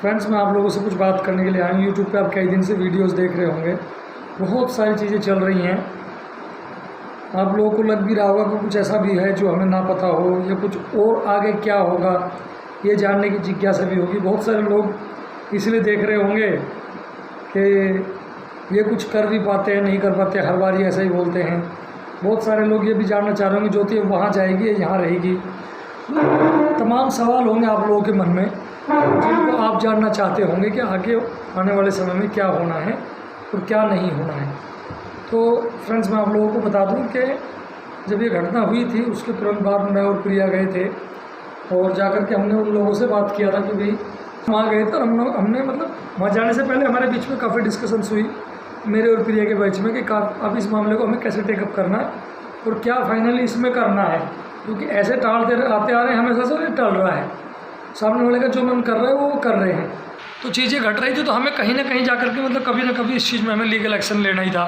Friends, मैं आप लोगों से कुछ बात करने के लिए आया हूँ। यूट्यूब पे आप कई दिन से वीडियोस देख रहे होंगे, बहुत सारी चीज़ें चल रही हैं। आप लोगों को लग भी रहा होगा कि कुछ ऐसा भी है जो हमें ना पता हो, या कुछ और आगे क्या होगा ये जानने की जिज्ञासा भी होगी। बहुत सारे लोग इसलिए देख रहे होंगे कि ये कुछ कर भी पाते हैं, नहीं कर पाते, हर बार ये ऐसा ही बोलते हैं। बहुत सारे लोग ये भी जानना चाह रहे होंगे ज्योति वहाँ जाएगी या यहाँ रहेगी। तमाम सवाल होंगे आप लोगों के मन में, जिनको आप जानना चाहते होंगे कि आगे आने वाले समय में क्या होना है और क्या नहीं होना है। तो फ्रेंड्स, मैं आप लोगों को बता दूं कि जब ये घटना हुई थी उसके तुरंत बाद मैं और प्रिया गए थे, और जाकर के हमने उन लोगों से बात किया था कि भाई वहाँ गए थे। हमने मतलब वहाँ जाने से पहले हमारे बीच में काफ़ी डिस्कशंस हुई, मेरे और प्रिया के बीच में, कि अब इस मामले को हमें कैसे टेकअप करना है और क्या फाइनली इसमें करना है। क्योंकि ऐसे टालते आते आ रहे हैं, हमेशा से टल रहा है, सामने वाले का जो मन कर रहा है वो कर रहे हैं। तो चीज़ें घट रही थी, तो हमें कहीं ना कहीं जाकर के मतलब कभी ना कभी इस चीज़ में हमें लीगल एक्शन लेना ही था।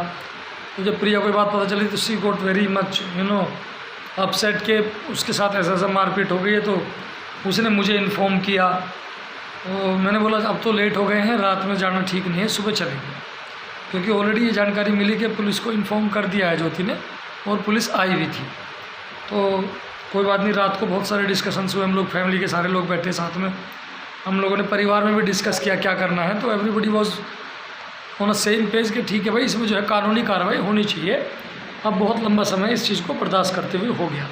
तो जब प्रिया को बात पता चली तो she got very much upset के उसके साथ ऐसा मारपीट हो गई है। तो उसने मुझे इन्फॉर्म किया, तो मैंने बोला अब तो लेट हो गए हैं, रात में जाना ठीक नहीं है, सुबह चलेंगे। क्योंकि ऑलरेडी ये जानकारी मिली कि पुलिस को इन्फॉर्म कर दिया है ज्योति ने, और पुलिस आई भी थी। तो कोई बात नहीं, रात को बहुत सारे डिस्कशंस हुए, हम लोग फैमिली के सारे लोग बैठे साथ में, हम लोगों ने परिवार में भी डिस्कस किया क्या करना है। तो everybody was on a same page कि ठीक है भाई, इसमें जो है कानूनी कार्रवाई होनी चाहिए। अब बहुत लंबा समय इस चीज़ को बर्दाश्त करते हुए हो गया।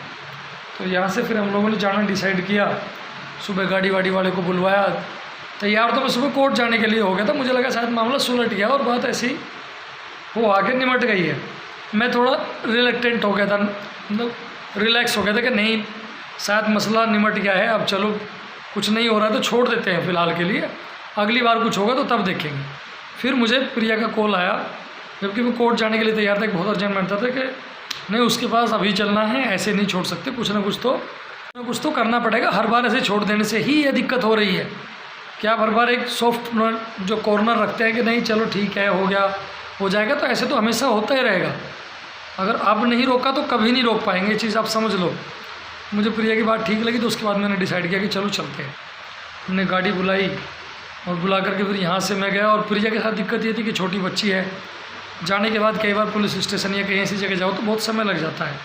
तो यहाँ से फिर हम लोगों ने जाना डिसाइड किया। सुबह गाड़ी वाड़ी वाले को बुलवाया, तैयार तो मैं सुबह कोर्ट जाने के लिए हो गया था। मुझे लगा शायद मामला सुलट गया और बात ऐसी वो आगे निमट गई है। मैं थोड़ा रिलेक्टेंट हो गया था, मतलब रिलैक्स हो गया था कि नहीं, शायद मसला निमट गया है, अब चलो कुछ नहीं हो रहा है तो छोड़ देते हैं फ़िलहाल के लिए, अगली बार कुछ होगा तो तब देखेंगे। फिर मुझे प्रिया का कॉल आया, जबकि मैं कोर्ट जाने के लिए तैयार था, एक बहुत अर्जेंट मैटर था कि नहीं उसके पास अभी चलना है, ऐसे नहीं छोड़ सकते, कुछ ना कुछ तो करना पड़ेगा। हर बार ऐसे छोड़ देने से ही ये दिक्कत हो रही है कि आप हर बार एक सॉफ्ट जो कॉर्नर रखते हैं कि नहीं चलो ठीक है, हो गया हो जाएगा, तो ऐसे तो हमेशा होता ही रहेगा। अगर अब नहीं रोका तो कभी नहीं रोक पाएंगे, ये चीज़ आप समझ लो। मुझे प्रिया की बात ठीक लगी, तो उसके बाद मैंने डिसाइड किया कि चलो चलते हैं। हमने गाड़ी बुलाई और बुला करके फिर यहाँ से मैं गया। और प्रिया के साथ दिक्कत ये थी कि छोटी बच्ची है, जाने के बाद कई बार पुलिस स्टेशन या कहीं ऐसी जगह जाओ तो बहुत समय लग जाता है,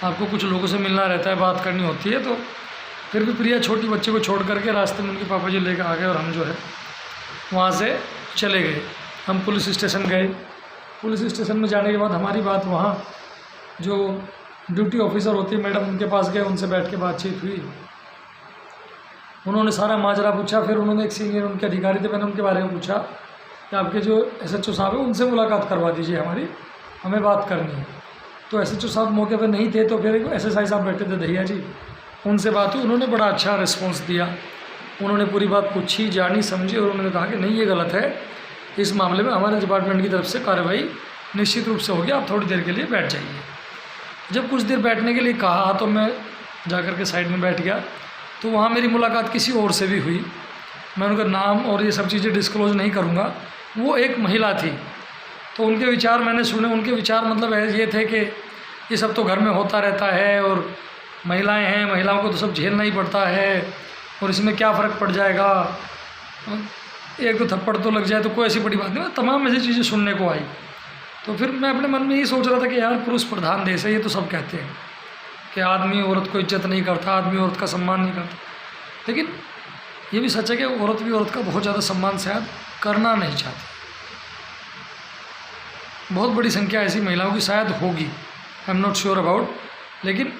आपको कुछ लोगों से मिलना रहता है, बात करनी होती है। तो फिर भी प्रिया छोटी बच्चे को छोड़ करके रास्ते में उनके पापा जी लेकर आ गए, और हम जो है वहाँ से चले गए। हम पुलिस स्टेशन गए। पुलिस स्टेशन में जाने के बाद हमारी बात वहाँ जो ड्यूटी ऑफिसर होती है मैडम, उनके पास गए, उनसे बैठ के बातचीत हुई। उन्होंने सारा माजरा पूछा। फिर उन्होंने एक सीनियर उनके अधिकारी थे, मैंने उनके बारे में पूछा कि आपके जो SHO साहब है उनसे मुलाकात करवा दीजिए, हमें बात करनी है। तो SHO साहब मौके पर नहीं थे, तो फिर एक SSI साहब बैठे थे दहिया जी, उनसे बात हुई। उन्होंने बड़ा अच्छा रिस्पॉन्स दिया, उन्होंने पूरी बात पूछी, जानी, समझी, और उन्होंने कहा कि नहीं ये गलत है, इस मामले में हमारे डिपार्टमेंट की तरफ से कार्रवाई निश्चित रूप से होगी, आप थोड़ी देर के लिए बैठ जाइए। जब कुछ देर बैठने के लिए कहा तो मैं जाकर के साइड में बैठ गया। तो वहाँ मेरी मुलाकात किसी और से भी हुई, मैं उनका नाम और ये सब चीज़ें डिस्क्लोज नहीं करूँगा। वो एक महिला थी, तो उनके विचार मैंने सुने। उनके विचार मतलब ये थे कि ये सब तो घर में होता रहता है, और महिलाएं हैं, महिलाओं को तो सब झेलना ही पड़ता है, और इसमें क्या फ़र्क पड़ जाएगा, एक तो थप्पड़ तो लग जाए तो कोई ऐसी बड़ी बात नहीं। तमाम ऐसी चीज़ें सुनने को आई। तो फिर मैं अपने मन में यही सोच रहा था कि यार पुरुष प्रधान देश है, ये तो सब कहते हैं कि आदमी औरत को इज्जत नहीं करता, आदमी औरत का सम्मान नहीं करता, लेकिन ये भी सच है कि औरत भी औरत का बहुत ज़्यादा सम्मान शायद करना नहीं चाहती। बहुत बड़ी संख्या ऐसी महिलाओं की शायद होगी, I am not sure about, लेकिन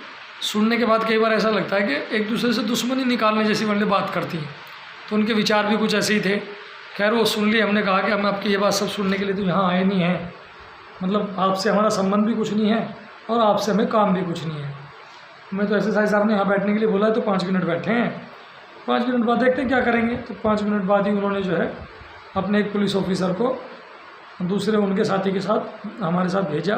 सुनने के बाद कई बार ऐसा लगता है कि एक दूसरे से दुश्मनी निकालने जैसी वाली बात करती हैं। तो उनके विचार भी कुछ ऐसे ही थे। खैर वो सुन लिए। हमने कहा कि हम आपकी ये बात सब सुनने के लिए तो यहाँ आए नहीं हैं, मतलब आपसे हमारा संबंध भी कुछ नहीं है और आपसे हमें काम भी कुछ नहीं है। मैं तो SSI साहब ने यहाँ बैठने के लिए बोला है, तो 5 मिनट बैठे हैं, 5 मिनट बाद देखते हैं क्या करेंगे। तो 5 मिनट बाद ही उन्होंने जो है अपने एक पुलिस ऑफिसर को दूसरे उनके साथी के साथ हमारे साथ भेजा,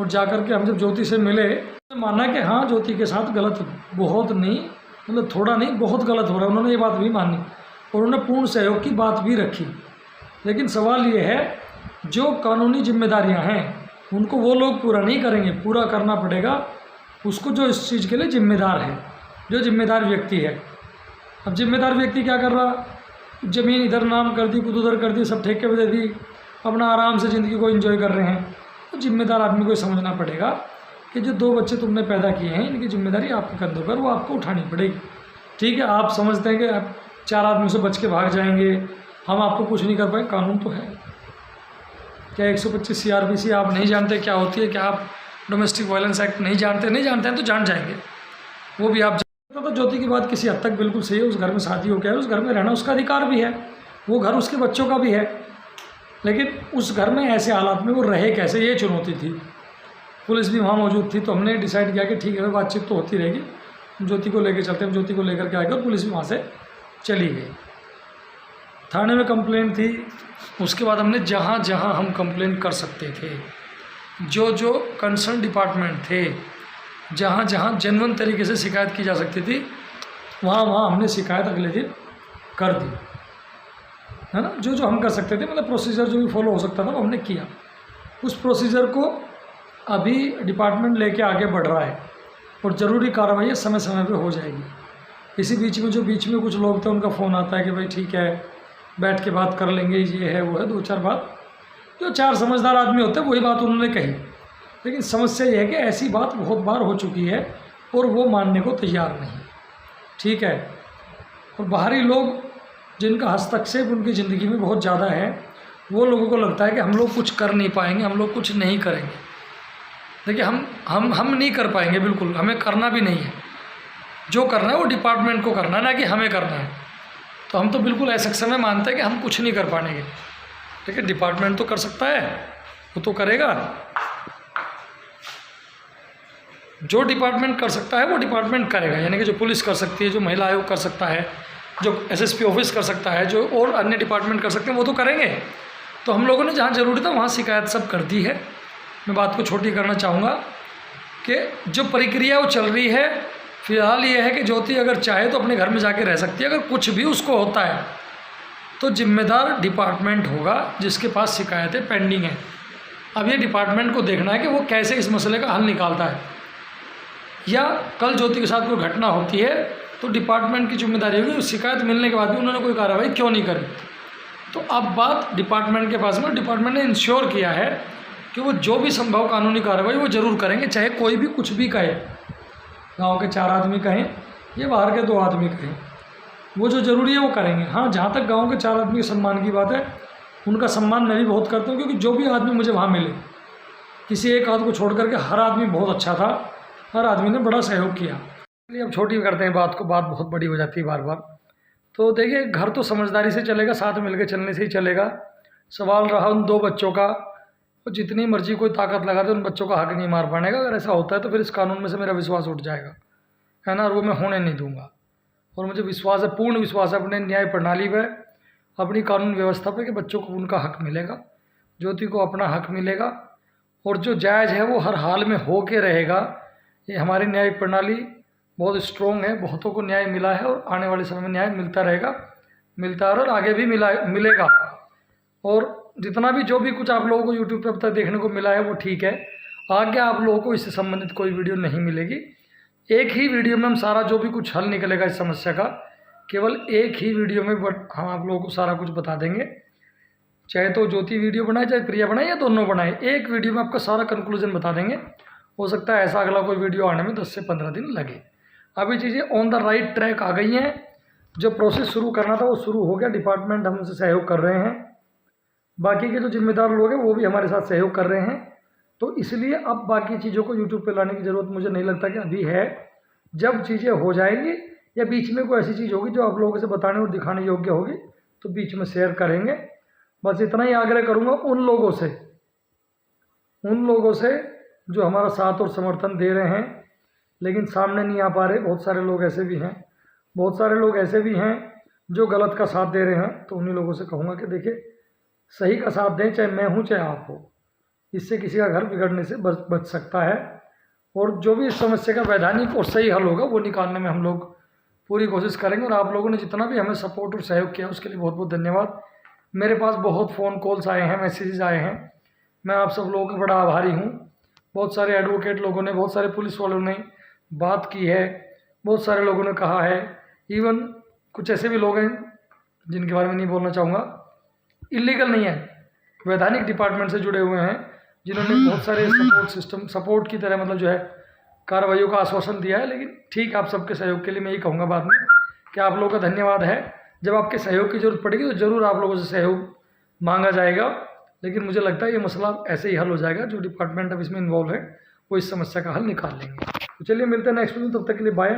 और जाकर के हम जब ज्योति से मिले तो माना कि हाँ ज्योति के साथ गलत बहुत नहीं, मतलब थोड़ा नहीं बहुत गलत हो रहा है। उन्होंने ये बात भी मानी और उन्होंने पूर्ण सहयोग की बात भी रखी। लेकिन सवाल ये है, जो कानूनी जिम्मेदारियां हैं उनको वो लोग पूरा नहीं करेंगे, पूरा करना पड़ेगा उसको जो इस चीज़ के लिए जिम्मेदार है, जो जिम्मेदार व्यक्ति है। अब जिम्मेदार व्यक्ति क्या कर रहा, ज़मीन इधर नाम कर दी, कुछ उधर कर दी, सब ठेके पे दे दी, अपना आराम से ज़िंदगी को एंजॉय कर रहे हैं। तो जिम्मेदार आदमी को समझना पड़ेगा कि जो 2 बच्चे तुमने पैदा किए हैं, इनकी जिम्मेदारी आपके कंधों पर, वो आपको उठानी पड़ेगी। ठीक है, आप समझते हैं कि आप 4 आदमियों से बच के भाग जाएंगे, हम आपको कुछ नहीं कर पाए, कानून तो है। क्या 125 CRPC आप नहीं जानते क्या होती है? क्या आप डोमेस्टिक वायलेंस एक्ट नहीं जानते हैं तो जान जाएंगे, वो भी आप जानते। तो ज्योति की बात किसी हद तक बिल्कुल सही है। उस घर में शादी हो गया है, उस घर में रहना उसका अधिकार भी है, वो घर उसके बच्चों का भी है, लेकिन उस घर में ऐसे हालात में वो रहे कैसे, ये चुनौती थी। पुलिस भी वहाँ मौजूद थी, तो हमने डिसाइड किया कि ठीक है, बातचीत तो होती रहेगी, ज्योति को लेकर चलते हैं। ज्योति को लेकर के आ गए और पुलिस भी वहाँ से चली गई। थाने में कंप्लेंट थी, उसके बाद हमने जहाँ जहाँ हम कंप्लेंट कर सकते थे, जो जो कंसर्न डिपार्टमेंट थे, जहाँ जहाँ जेन्युइन तरीके से शिकायत की जा सकती थी, वहाँ वहाँ हमने शिकायत अगले दिन कर दी, है ना। जो जो हम कर सकते थे, मतलब प्रोसीजर जो भी फॉलो हो सकता था वो हमने किया। उस प्रोसीजर को अभी डिपार्टमेंट लेके आगे बढ़ रहा है और ज़रूरी कार्रवाई समय समय पे हो जाएगी। इसी बीच में कुछ लोग थे, उनका फ़ोन आता है कि भाई ठीक है, बैठ के बात कर लेंगे, ये है वो है, 2-4 बात, जो 4 समझदार आदमी होते हैं वही बात उन्होंने कही। लेकिन समस्या ये है कि ऐसी बात बहुत बार हो चुकी है और वो मानने को तैयार नहीं, ठीक है। और बाहरी लोग जिनका हस्तक्षेप उनकी ज़िंदगी में बहुत ज़्यादा है, वो लोगों को लगता है कि हम लोग कुछ कर नहीं पाएंगे, हम लोग कुछ नहीं करेंगे। देखिए, हम नहीं कर पाएंगे, बिल्कुल हमें करना भी नहीं है। जो करना है वो डिपार्टमेंट को करना है, ना कि हमें करना है। तो हम तो बिल्कुल ऐसे समय मानते हैं कि हम कुछ नहीं कर पाएंगे, लेकिन डिपार्टमेंट तो कर सकता है, वो तो करेगा। जो डिपार्टमेंट कर सकता है वो डिपार्टमेंट करेगा, यानी कि जो पुलिस कर सकती है, जो महिला आयोग कर सकता है, जो SSP ऑफिस कर सकता है, जो और अन्य डिपार्टमेंट कर सकते हैं, वो तो करेंगे। तो हम लोगों ने जहाँ ज़रूरी था वहाँ शिकायत सब कर दी है। मैं बात को छोटी करना चाहूँगा कि जो प्रक्रिया वो चल रही है, फिलहाल ये है कि ज्योति अगर चाहे तो अपने घर में जाके रह सकती है। अगर कुछ भी उसको होता है तो जिम्मेदार डिपार्टमेंट होगा जिसके पास शिकायतें पेंडिंग हैं। अब ये डिपार्टमेंट को देखना है कि वो कैसे इस मसले का हल निकालता है, या कल ज्योति के साथ कोई घटना होती है तो डिपार्टमेंट की जिम्मेदारी होगी उस शिकायत मिलने के बाद भी उन्होंने कोई कार्रवाई क्यों नहीं करी। तो अब बात डिपार्टमेंट के पास में, डिपार्टमेंट ने इंश्योर किया है कि वो जो भी संभव कानूनी कार्रवाई वो ज़रूर करेंगे, चाहे कोई भी कुछ भी कहे। गांव के 4 आदमी कहें या बाहर के 2 आदमी कहें, वो जो ज़रूरी है वो करेंगे। हाँ, जहाँ तक गांव के 4 आदमी के सम्मान की बात है, उनका सम्मान मैं भी बहुत करता हूँ, क्योंकि जो भी आदमी मुझे वहाँ मिले, किसी एक आदमी को छोड़ करके हर आदमी बहुत अच्छा था, हर आदमी ने बड़ा सहयोग किया। चलिए अब छोटी करते हैं बात को, बात बहुत बड़ी हो जाती है बार बार। तो देखिए, घर तो समझदारी से चलेगा, साथ मिलकर चलने से ही चलेगा। सवाल रहा उन 2 बच्चों का, तो जितनी मर्जी कोई ताकत लगा दे उन बच्चों का हक नहीं मार पाएगा। अगर ऐसा होता है तो फिर इस कानून में से मेरा विश्वास उठ जाएगा, है ना, और वो मैं होने नहीं दूंगा। और मुझे विश्वास है, पूर्ण विश्वास है अपने न्याय प्रणाली पर, अपनी कानून व्यवस्था पे, कि बच्चों को उनका हक मिलेगा, ज्योति को अपना हक मिलेगा, और जो जायज़ है वो हर हाल में हो के रहेगा। ये हमारी न्याय प्रणाली बहुत स्ट्रॉन्ग है, बहुतों को न्याय मिला है और आने वाले समय में न्याय मिलता रहेगा, मिलता है और आगे भी मिलेगा। और जितना भी जो भी कुछ आप लोगों को यूट्यूब पर अब तक देखने को मिला है वो ठीक है, आगे आप लोगों को इससे संबंधित कोई वीडियो नहीं मिलेगी। एक ही वीडियो में हम सारा जो भी कुछ हल निकलेगा इस समस्या का, केवल एक ही वीडियो में हम आप लोगों को सारा कुछ बता देंगे। चाहे तो ज्योति वीडियो बनाए, चाहे प्रिया बनाए, या दोनों बनाए, एक वीडियो में आपका सारा कंक्लूजन बता देंगे। हो सकता है ऐसा अगला कोई वीडियो आने में 10 से 15 दिन लगे। अभी चीज़ें ऑन द राइट ट्रैक आ गई हैं। जो प्रोसेस शुरू करना था वो शुरू हो गया, डिपार्टमेंट हमसे सहयोग कर रहे हैं, बाकी के जो जिम्मेदार लोग हैं वो भी हमारे साथ सहयोग कर रहे हैं। तो इसलिए अब बाकी चीज़ों को यूट्यूब पे लाने की ज़रूरत मुझे नहीं लगता कि अभी है। जब चीज़ें हो जाएंगी या बीच में कोई ऐसी चीज़ होगी जो आप लोगों से बताने और दिखाने योग्य होगी तो बीच में शेयर करेंगे। बस इतना ही आग्रह करूँगा उन लोगों से जो हमारा साथ और समर्थन दे रहे हैं लेकिन सामने नहीं आ पा रहे। बहुत सारे लोग ऐसे भी हैं जो गलत का साथ दे रहे हैं। तो उन्हीं लोगों से कहूँगा कि देखिए, सही का साथ दें, चाहे मैं हूँ चाहे आप हो। इससे किसी का घर बिगड़ने से बच सकता है। और जो भी इस समस्या का वैधानिक और सही हल होगा वो निकालने में हम लोग पूरी कोशिश करेंगे। और आप लोगों ने जितना भी हमें सपोर्ट और सहयोग किया उसके लिए बहुत बहुत धन्यवाद। मेरे पास बहुत फ़ोन कॉल्स आए हैं, मैसेजेस आए हैं, मैं आप सब लोगों का बड़ा आभारी हूँ। बहुत सारे एडवोकेट लोगों ने, बहुत सारे पुलिस वालों ने बात की है, बहुत सारे लोगों ने कहा है। इवन कुछ ऐसे भी लोग हैं जिनके बारे में नहीं बोलना चाहूँगा, इलीगल नहीं है, वैधानिक डिपार्टमेंट से जुड़े हुए हैं, जिन्होंने बहुत सारे सपोर्ट की तरह मतलब जो है कार्रवाइयों का आश्वासन दिया है। लेकिन ठीक, आप सबके सहयोग के लिए मैं यही कहूँगा बाद में कि आप लोगों का धन्यवाद है। जब आपके सहयोग की ज़रूरत पड़ेगी तो ज़रूर आप लोगों से सहयोग मांगा जाएगा। लेकिन मुझे लगता है ये मसला ऐसे ही हल हो जाएगा, जो डिपार्टमेंट अब इसमें इन्वॉल्व है वो इस समस्या का हल निकाल लेंगे। तो चलिए मिलते हैं नेक्स्ट वीडियो, तब तक के लिए बाय।